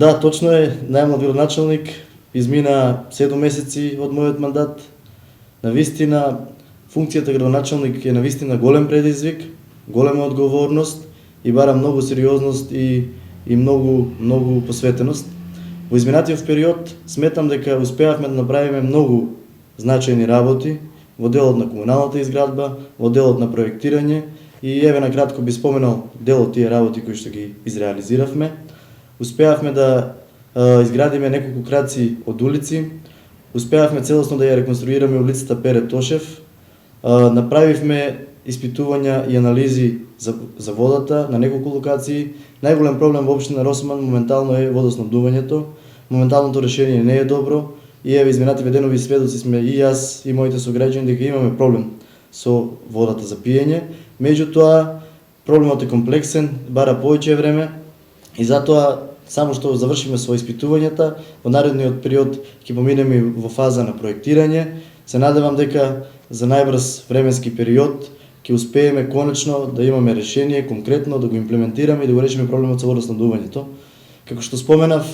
Да, точно е, најмлад градоначалник, измина 7 месеци од мојот мандат. Навистина, функцијата градоначалник е навистина голем предизвик, голема одговорност и бара многу сериозност и многу посветеност. Во изминатиот период сметам дека успеавме да направиме многу значајни работи во делот на комуналната изградба, во делот на проектирање и еве на кратко би споменал дел од тие работи кои што ги изреализиравме. Успеавме да изградиме неколку краци од улици, успеавме целосно да ја реконструираме улицата Пере Тошев, направивме испитувања и анализи за водата на неколку локации. Најголем проблем во општина Росман моментално е водоснабдувањето. Моменталното решение не е добро и еве изминативе денови сведоци сме и јас и моите сограѓани дека имаме проблем со водата за пиење. Меѓутоа проблемот е комплексен, бара повеќе време и затоа само што завршиме со испитувањата, во наредниот период ќе поминеме во фаза на проектирање. Се надевам дека за најбрз временски период ќе успееме конечно да имаме решение конкретно, да го имплементираме и да го решиме проблемот со водоснабдувањето. Како што споменав,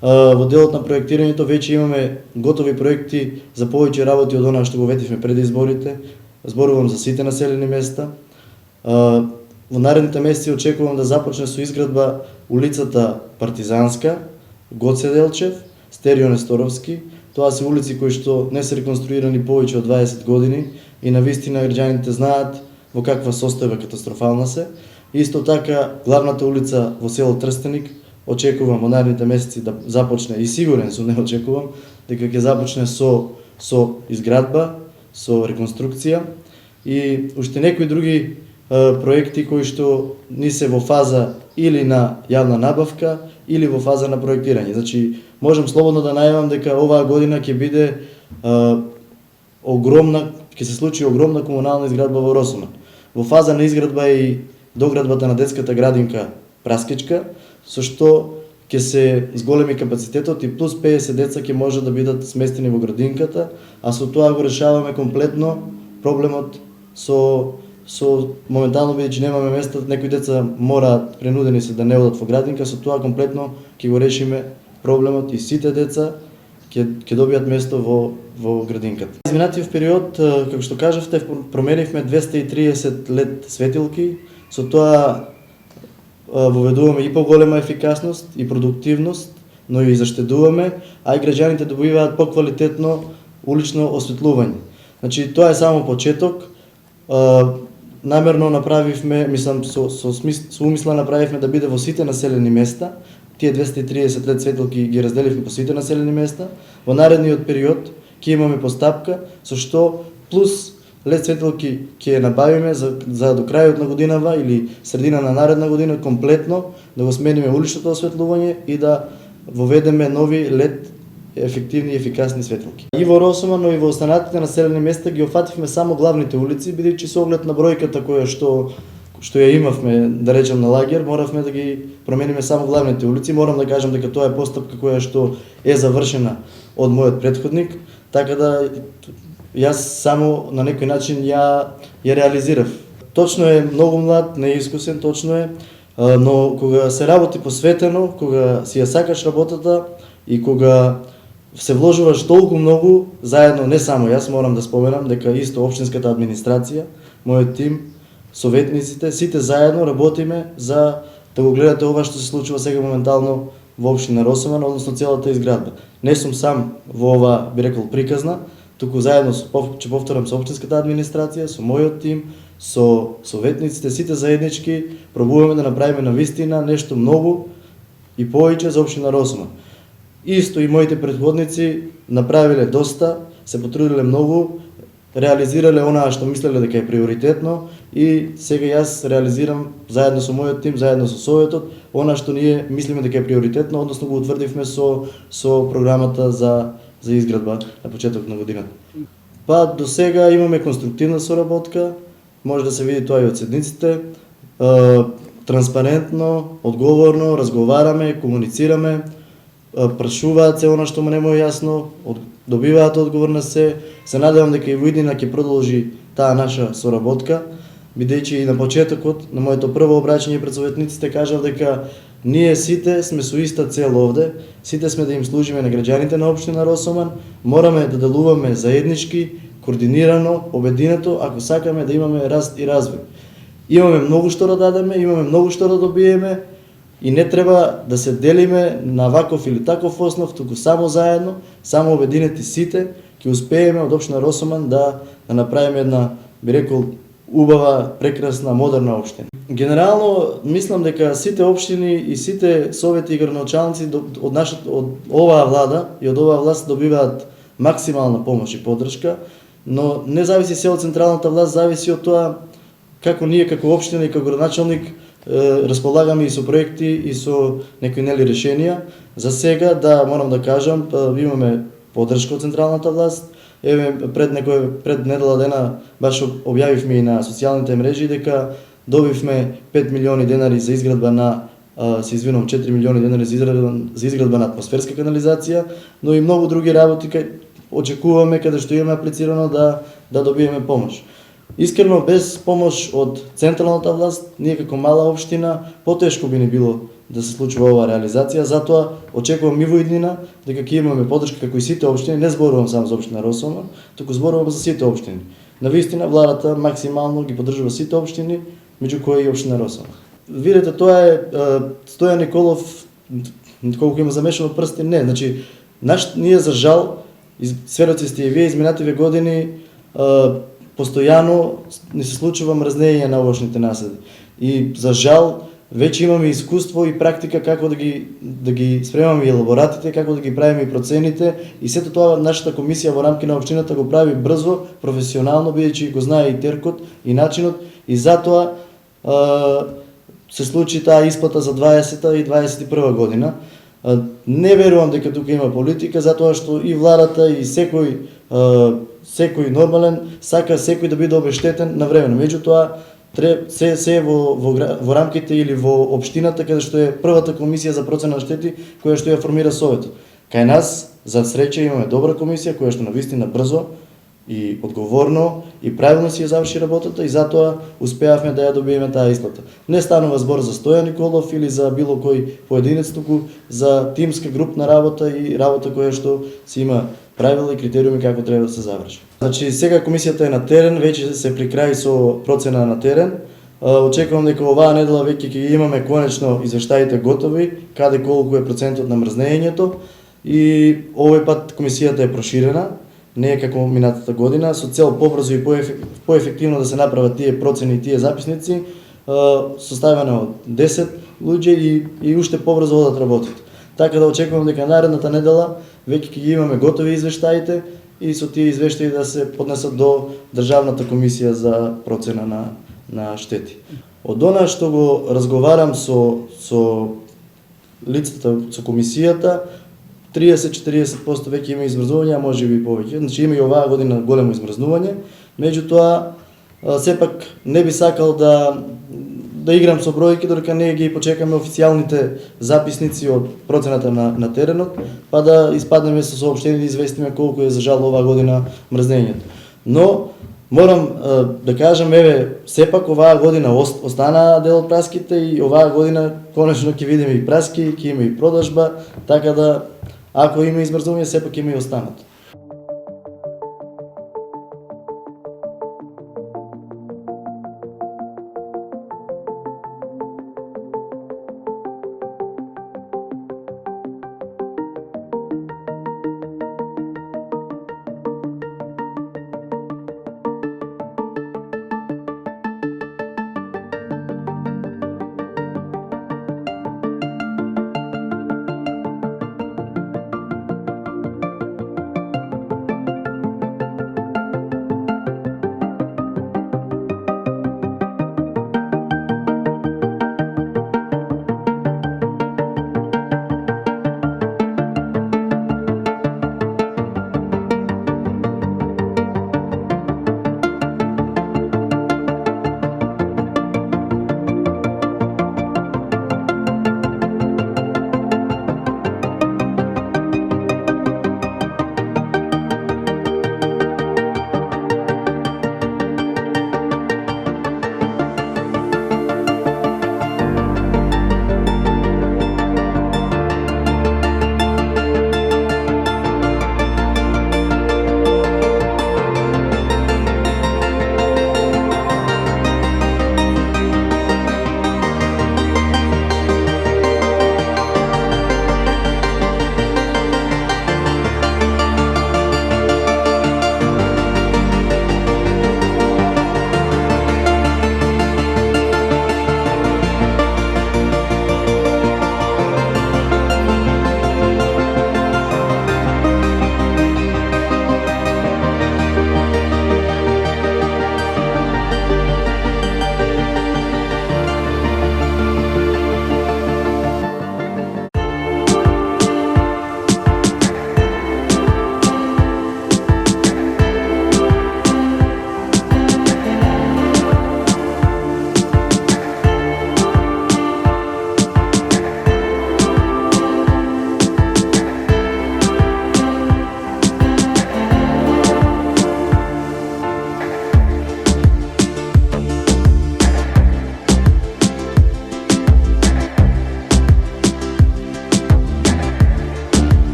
во делот на проектирањето веќе имаме готови проекти за повеќе работи од она што го ветивме пред изборите. Зборувам за сите населени места. Во наредните месеци очекувам да започне со изградба улицата Партизанска, Гоце Делчев, Стерио Несторовски. Тоа се улици кои што не се реконструирани повеќе од 20 години и навистина граѓаните знаат во каква состојба катастрофална се. Исто така главната улица во село Трстеник очекувам во наредните месеци да започне и сигурен сум, не очекувам, дека ќе започне со изградба, со реконструкција и уште некои други проекти кои што ни се во фаза или на јавна набавка или во фаза на проектирање. Значи, можам слободно да најавам дека оваа година ќе биде ќе се случи огромна комунална изградба во Росман. Во фаза на изградба е и доградбата на детската градинка Праскичка, со што ќе се зголеми капацитетот и плюс 50 деца ќе може да бидат сместени во градинката, а со тоа го решаваме комплетно проблемот со моментално бидејќи немаме места, некои деца мораат принудени се да не одат во градинка, со тоа комплетно ќе го решиме проблемот и сите деца ќе добијат место во градинката. Изминатиот период, како што кажавте, променивме 230 LED светилки, со тоа воведуваме и поголема ефикасност и продуктивност, но и заштедуваме, а и граѓаните добиваат поквалитетно улично осветлување. Значи, тоа е само почеток. Намерно направивме, мислам, со умисла направивме да биде во сите населени места. Тие 230 LED светилки ги разделивме по сите населени места. Во наредниот период ќе имаме постапка со што плюс LED светилки ќе набавиме за до крајот на годинава или средина на наредна година комплетно да го смениме уличното осветлување и да воведеме нови LED ефективни и ефикасни светилки. И во Росман, но и во останатите населени места ги офативме само главните улици, бидејќи со оглед на бројката која што ја имавме, да речем, на лагер, моравме да ги промениме само главните улици. Морам да кажам дека тоа е постапка која што е завршена од мојот претходник, така да јас само на некој начин ја реализирав. Точно е многу млад, неискусен, точно е, но кога се работи посветено, кога си ја сакаш работата и кога се вложуваш толку многу, заедно, не само јас, морам да споменам дека исто општинската администрација, мојот тим, советниците, сите заедно работиме за да го гледате ова што се случува сега моментално во општина Росман, односно целата изградба. Не сум сам во ова, би рекол, приказна, туку заедно ќе повторам со општинската администрација, со мојот тим, со советниците, сите заеднички пробуваме да направиме навистина нешто многу и повеќе за општина Росман. Исто и моите претходници направиле доста, се потрудиле многу, реализирале онаа што мислеле дека е приоритетно и сега јас реализирам заедно со мојот тим, заедно со советот, она што ние мислиме дека е приоритетно, односно го утврдивме со програмата за изградба на почеток на годината. Па до сега имаме конструктивна соработка, може да се види тоа и од седниците, транспарентно, одговорно, разговараме, комуницираме, прашуваат се она што му не му е јасно, добиваат одговор на се. Се надевам дека и во иднина ќе продолжи таа наша соработка, бидејќи и на почетокот на моето прво обраќање пред советниците кажав дека Ние сите сме со иста цел овде, сите сме да им служиме на граѓаните на општина Росоман, мораме да делуваме заеднички, координирано, обединето, ако сакаме да имаме раст и развој. Имаме многу што да дадеме, имаме многу што да добиеме и не треба да се делиме на ваков или таков основ, туку само заедно, само обединети сите, ќе успееме од општина Росоман да направиме една, би рекол, убава, прекрасна, модерна општина. Генерално, мислам дека сите општини и сите совети и градоначалници од оваа влада и од оваа власт добиваат максимална помош и поддршка, но не зависи се од централната власт, зависи од тоа како ние како општина и како градоначалник располагаме и со проекти и со некои решенија. За сега, да, морам да кажам, имаме поддршка од централната власт. Еве пред недела дена баш објавивме и на социјалните мрежи дека добивме 5 милиони денари за изградба на 4 милиони денари за изградба на атмосферска канализација, но и многу други работи очекуваме каде што имаме аплицирано да добиеме помош. Искрено, без помош од централната власт, ние како мала општина, потешко би ни било да се случува оваа реализација, затоа очекувам и во иднина дека ќе имаме поддршка како и сите општини, не зборувам само за општина Росоман, туку зборувам за сите општини. Навистина владата максимално ги поддржува сите општини, меѓу кои и општина Росоман. Видете, тоа е Стојан Николов, колку има замешано прсти, не, значи ние за жал, сведоци сте и вие, изминативе години постојано ни се случува мрзнење на овошните насели. И за жал веќе имаме искуство и практика како да ги спремаме и елаборатите, како да ги правиме и процените, и сето тоа нашата комисија во рамки на општината го прави брзо, професионално, бидејќи го знае и теркот и начинот, и затоа се случи таа исплата за 20-та и 21 година. Не верувам дека тука има политика, затоа што и владата и секој нормален сака секој да биде обештетен навремено. Меѓутоа, се во рамките или во општината каде што е првата комисија за процена на штети која што ја формира советот. Кај нас, за среќа, имаме добра комисија која што навистина брзо и одговорно и правилно си ја заврши работата и затоа успеавме да ја добиеме таа исплата. Не станува збор за Стојан Николов или за било кој поединец, туку за тимска групна работа и работа која што си има правила и критериуми како треба да се заврши. Значи, сега комисијата е на терен, веќе се при крај со процена на терен. Очекувам дека оваа недела веќе ќе имаме конечно извештаите готови, каде колку е процентот на мрзнењето, и овој пат комисијата е проширена, не е како минатата година, со цел побрзо и поефективно да се направат тие процени и тие записници, составено од 10 луѓе и уште побрзо одат работите. Така да очекувам дека наредната недела веќе ќе ги имаме готови извештаите и со тие извештаи да се поднесат до Државната комисија за процена на штети. Од она што го разговарам со лицата, со комисијата, 30-40% веќе има измрзнување, а може би и повеќе. Значи има и оваа година големо измрзнување, меѓутоа сепак не би сакал да играм со бројки додека не ги почекаме официјалните записници од процената на теренот, па да испаднеме со соопштение да известиме колку е за жал оваа година мрзнењето. Но морам да кажам, еве, сепак оваа година остана дел од праските и оваа година конечно ќе видиме и праски, ќе има и продажба, така да ако има измрзнување, сепак има и останат.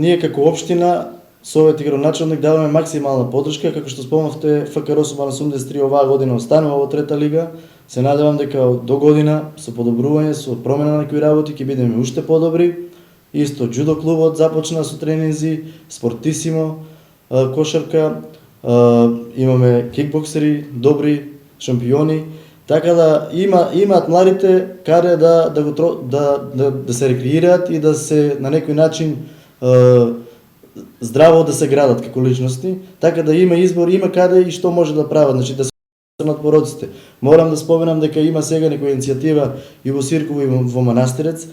ние како општина, Совет и градоначалник даваме максимална поддршка, како што спомнавте, ФК Росоман 83 оваа година останува во трета лига. Се надевам дека до година со подобрување, со промена на некои работи ќе бидеме уште подобри. Исто џудо клубот започна со тренинзи, спортисимо, кошарка, имаме кикбоксери, добри шампиони, така да имаат младите каде да се рекреираат и да се на некој начин здраво да се градат како личности, така да има избор, има каде и што може да прават, значи да се над пороците. Морам да споменам дека има сега некоја иницијатива и во Сирково и во Манастирец.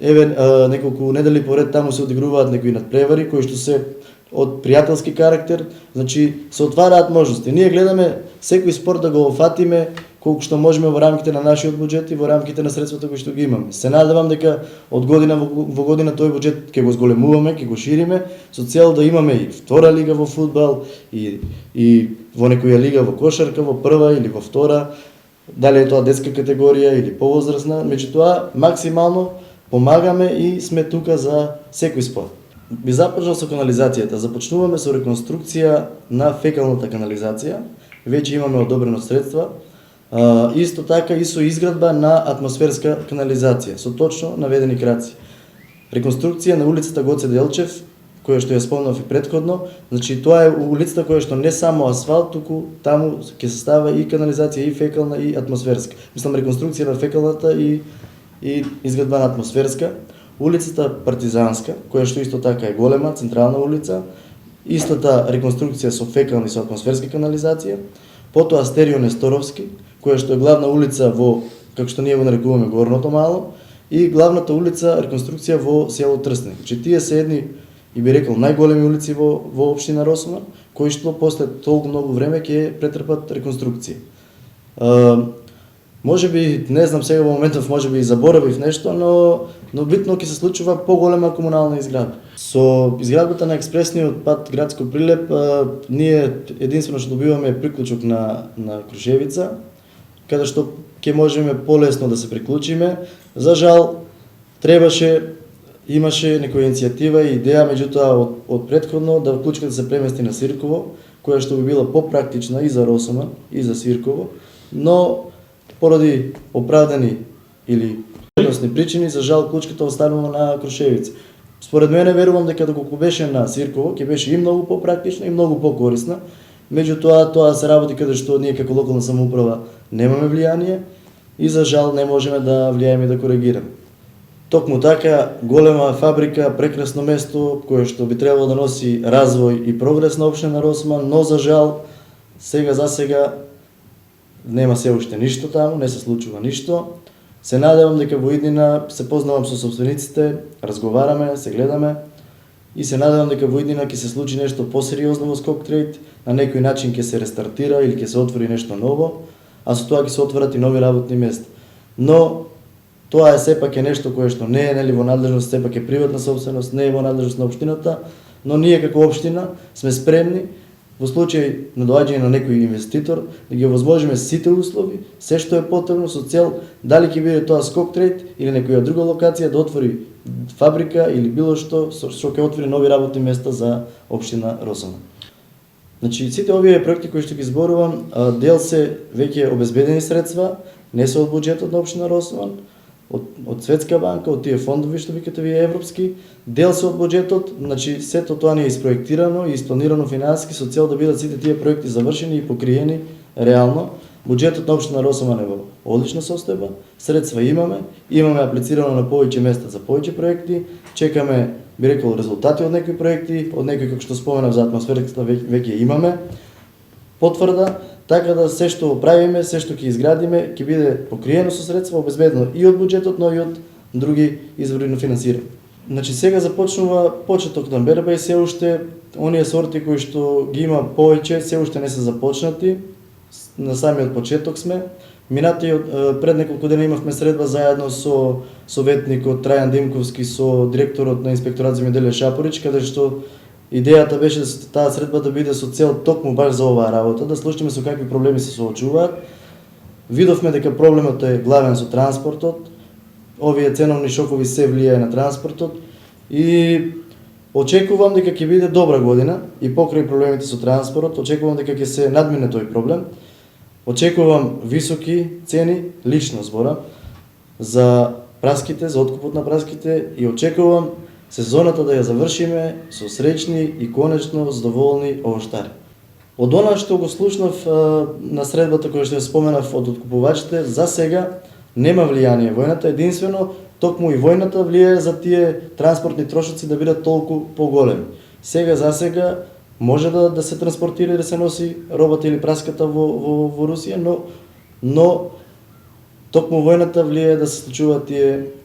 Еве неколку недели поред таму се одигруваат некои надпревари кои што се од пријателски карактер, значи се отвараат можности. Ние гледаме секој спорт да го офатиме колку што можеме во рамките на нашиот буџет и во рамките на средствата кои што ги имаме. Се надевам дека од година во година тој буџет ќе го зголемуваме, ќе го шириме со цел да имаме и втора лига во фудбал и во некоја лига во кошарка, во прва или во втора, дали е тоа детска категорија или повозрасна, меѓутоа максимално помагаме и сме тука за секој спорт. Би започнал со канализацијата. Започнуваме со реконструкција на фекалната канализација. Веќе имаме одобрено средства. Исто така и со изградба на атмосферска канализација, со точно наведени краци. Реконструкција на улицата Гоце Делчев, која што ја спомнав и претходно, значи тоа е улицата која што не само асфалт, туку таму ќе се става и канализација, и фекална, и атмосферска. Мислам, реконструкција на фекалната и изградба на атмосферска. Улицата Партизанска, која што исто така е голема, централна улица, истата реконструкција со фекална и со атмосферска канализација. Потоа Стерио Несторовски, која што е главна улица во, како што ние го нарекуваме, Горното мало, и главната улица реконструкција во село Трстник. Значи тие се едни, и би рекол, најголеми улици во општина Росоман, кои што после толку многу време ќе претрпат реконструкција. Може би, не знам сега во моментов, може би и заборавив нешто, но битно ќе се случува поголема комунална изградба. Со изградбата на експресниот пат Градско Прилеп, ние единствено што добиваме приклучок на Крушевица, каде што ќе можеме полесно да се приклучиме. За жал, имаше некоја иницијатива и идеја, меѓутоа од претходно да клучката се премести на Сирково, која што би била попрактична и за Росоман, и за Сирково, но поради оправдани или предносни причини, за жал клучката останува на Крушевица. Според мене верувам дека доколку беше на Сирково, ќе беше и многу попрактична и многу покорисна. Меѓутоа, тоа се работи каде што ние како локална самоуправа немаме влијание и за жал не можеме да влијаеме и да коригираме. Токму така, голема фабрика, прекрасно место, кое што би требало да носи развој и прогрес на општина Росман, но за жал, за сега нема се уште ништо таму, не се случува ништо. Се надевам дека во иднина се познавам со собствениците, разговараме, се гледаме и се надевам дека во иднина ќе се случи нешто посериозно во Скок Трейд, на некој начин ќе се рестартира или ќе се отвори нешто ново, а со тоа ќе се отворат и нови работни места. Но тоа е сепак е нешто кое што не е во надлежност, сепак е приватна собственост, не е во надлежност на општината, но ние како општина сме спремни во случај на доаѓање на некој инвеститор да ги овозможиме сите услови, се што е потребно со цел дали ќе биде тоа Скок Трейд или некоја друга локација да отвори фабрика или било што ќе отвори нови работни места за општина Росоман. Значи сите овие проекти кои што ги зборувам, дел се веќе обезбедени средства, не се од буџетот на општина Росоман, од Светска банка, од тие фондови што викате вие европски, дел се од буџетот, значи сето тоа не е испроектирано и испланирано финансиски со цел да бидат сите тие проекти завршени и покриени реално. Буџетот на општина Росоман е во одлична состојба, средства имаме аплицирано на повеќе места за повеќе проекти, чекаме, би рекол, резултати од некои проекти, од некои како што споменав за атмосферата веќе имаме потврда, така да се што правиме, се што ќе изградиме, ќе биде покриено со средства, обезбедено и од буџетот, но и од други извори на финансирање. Значи сега започнува почеток на берба и се уште оние сорти кои што ги има повеќе, се уште не се започнати. На самиот почеток сме. Пред неколку дена имавме средба заедно со советникот Трајан Димковски, со директорот на Инспекторат за земјоделие Шапорич, каде што идејата беше таа средба да биде со цел токму баш за оваа работа, да слушнеме со какви проблеми се соочуваат. Видовме дека проблемот е главен со транспортот, овие ценовни шокови се влијае на транспортот и Очекувам дека ќе биде добра година и покрај проблемите со транспорт, очекувам дека ќе се надмине тој проблем. Очекувам високи цени, лично зборам, за праските, за откупот на праските и очекувам сезоната да ја завршиме со среќни и конечно задоволни овоштари. Од она што го слушнав на средбата која што ја споменав од откупувачите, за сега нема влијание војната, единствено токму и војната влијае за тие транспортни трошоци да бидат толку поголеми. Сега за сега може да се транспортира и да се носи робата или праската во Русија, но токму војната влијае да се случуваат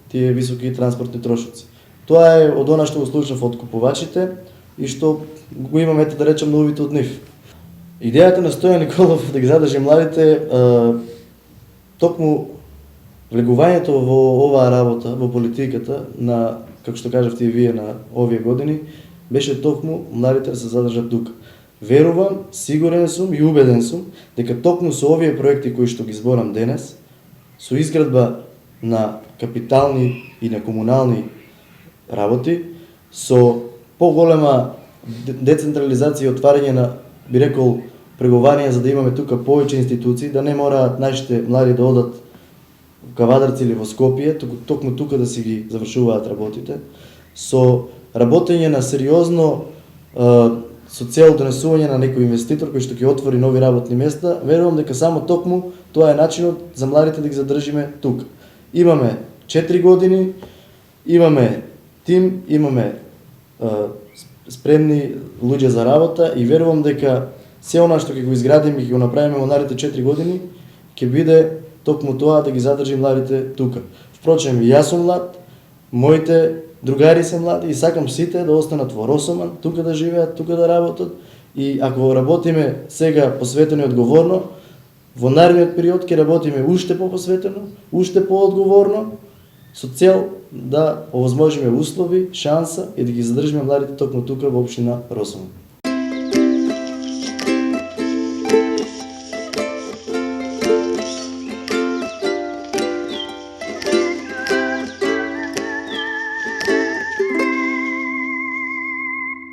тие високи транспортни трошоци. Тоа е од она што го слушнав од купувачите и што го имам, ете да речем, новите од нив. Идејата на Стојан Николов да ги задржи младите, токму влегувањето во оваа работа, во политиката, на, како што кажавте и вие, на овие години, беше токму младите да се задржат тука. Верувам, сигурен сум и убеден сум дека токму со овие проекти кои што ги зборам денес, со изградба на капитални и на комунални работи, со поголема децентрализација и отварање на, би рекол, преговарање за да имаме тука повеќе институции, да не мораат нашите млади да одат во Кавадарци или во Скопје, токму тука да си ги завршуваат работите, со работење на сериозно со цел донесување на некој инвеститор кој што ќе отвори нови работни места, верувам дека само токму тоа е начинот за младите да ги задржиме тука. Имаме 4 години, имаме тим, имаме спремни луѓе за работа и верувам дека се она што ќе го изградиме и ќе го направиме во наредните 4 години ќе биде токму тоа да ги задржи младите тука. Впрочем, и јас сум млад, моите другари се млади и сакам сите да останат во Росоман, тука да живеат, тука да работат и ако работиме сега посветено и одговорно, во наредниот период ќе работиме уште посветено, уште поодговорно, со цел да овозможиме услови, шанса и да ги задржиме младите токму тука во општина Росоман.